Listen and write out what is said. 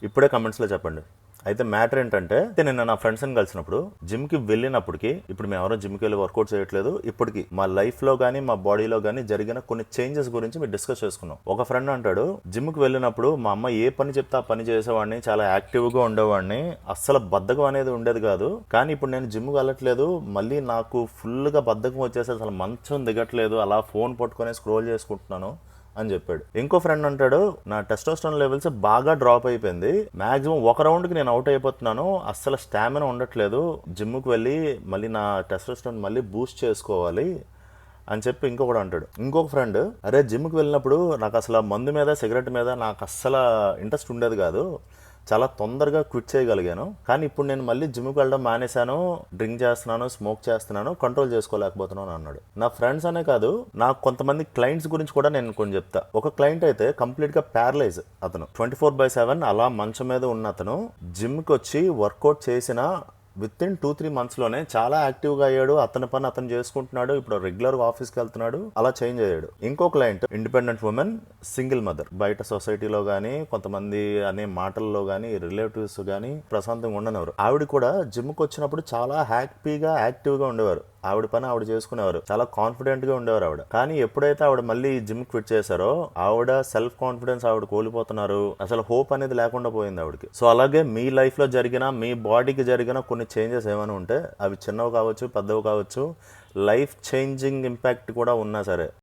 ఇప్పుడే కమెంట్స్లో చెప్పండి. అయితే మ్యాటర్ ఏంటంటే నేను నా ఫ్రెండ్స్ని కలిసినప్పుడు జిమ్కి వెళ్ళినప్పటికీ, ఇప్పుడు మేము ఎవరో జిమ్కి వెళ్ళి వర్కౌట్ చేయట్లేదు, ఇప్పటికి మా లైఫ్లో కానీ మా బాడీలో కానీ జరిగిన కొన్ని చేంజెస్ గురించి మీరు డిస్కస్ చేసుకున్నాం. ఒక ఫ్రెండ్ అంటాడు, జిమ్కి వెళ్ళినప్పుడు మా అమ్మ ఏ పని చెప్తే ఆ పని చేసేవాడిని, చాలా యాక్టివ్గా ఉండేవాడిని, అస్సలు బద్ధకం అనేది ఉండేది కాదు. కానీ ఇప్పుడు నేను జిమ్కి వెళ్ళట్లేదు, మళ్ళీ నాకు ఫుల్గా బద్ధకం వచ్చేసి అసలు మంచం దిగట్లేదు, అలా ఫోన్ పట్టుకొని స్క్రోల్ చేసుకుంటున్నాను అని చెప్పాడు. ఇంకో ఫ్రెండ్ అంటాడు, నా టెస్టోస్టెరాన్ లెవెల్స్ బాగా డ్రాప్ అయిపోయింది, మాక్సిమం ఒక రౌండ్కి నేను అవుట్ అయిపోతున్నాను, అస్సలు స్టామినా ఉండట్లేదు, జిమ్కి వెళ్ళి మళ్ళీ నా టెస్టోస్టెరాన్ మళ్ళీ బూస్ట్ చేసుకోవాలి అని చెప్పి ఇంకొకడు అంటాడు. ఇంకొక ఫ్రెండ్, అరే జిమ్కి వెళ్ళినప్పుడు నాకు అసలు మందు మీద సిగరెట్ మీద నాకు అస్సలు ఇంట్రెస్ట్ ఉండేది కాదు, చాలా తొందరగా క్విట్ చేయగలిగాను, కానీ ఇప్పుడు నేను మళ్ళీ జిమ్కి వెళ్ళడం మానేశాను, డ్రింక్ చేస్తున్నాను, స్మోక్ చేస్తున్నాను, కంట్రోల్ చేసుకోలేకపోతున్నాను అన్నాడు. నా ఫ్రెండ్స్ అనే కాదు, నాకు కొంతమంది క్లయింట్స్ గురించి కూడా నేను కొన్ని చెప్తా. ఒక క్లయింట్ అయితే కంప్లీట్గా ప్యారలైజ్, అతను 24/7 అలా మంచం మీద ఉన్న అతను జిమ్కి వచ్చి వర్కౌట్ చేసిన విత్ ఇన్ 2-3 మంత్స్లోనే చాలా యాక్టివ్గా అయ్యాడు, అతని పని అతను చేసుకుంటున్నాడు, ఇప్పుడు రెగ్యులర్గా ఆఫీస్కి వెళ్తున్నాడు, అలా చేంజ్ అయ్యాడు. ఇంకో client independent women, single mother, బయట సొసైటీలో కానీ కొంతమంది అనే మాటల్లో కానీ రిలేటివ్స్ కానీ ప్రశాంతంగా ఉండనివారు. ఆవిడ కూడా జిమ్కి వచ్చినప్పుడు చాలా హ్యాపీగా యాక్టివ్గా ఉండేవారు, ఆవిడ పని ఆవిడ చేసుకునేవారు, చాలా కాన్ఫిడెంట్ గా ఉండేవారు ఆవిడ. కానీ ఎప్పుడైతే ఆవిడ మళ్ళీ జిమ్ క్విట్ చేశారో ఆవిడ సెల్ఫ్ కాన్ఫిడెన్స్ ఆవిడ కోల్పోతున్నారు, అసలు హోప్ అనేది లేకుండా పోయింది ఆవిడకి. సో అలాగే మీ లైఫ్ లో జరిగిన, మీ బాడీకి జరిగిన కొన్ని చేంజెస్ ఏమైనా ఉంటే అవి చిన్నవి కావచ్చు, పెద్దవి కావచ్చు, లైఫ్ చేంజింగ్ ఇంపాక్ట్ కూడా ఉన్నా సరే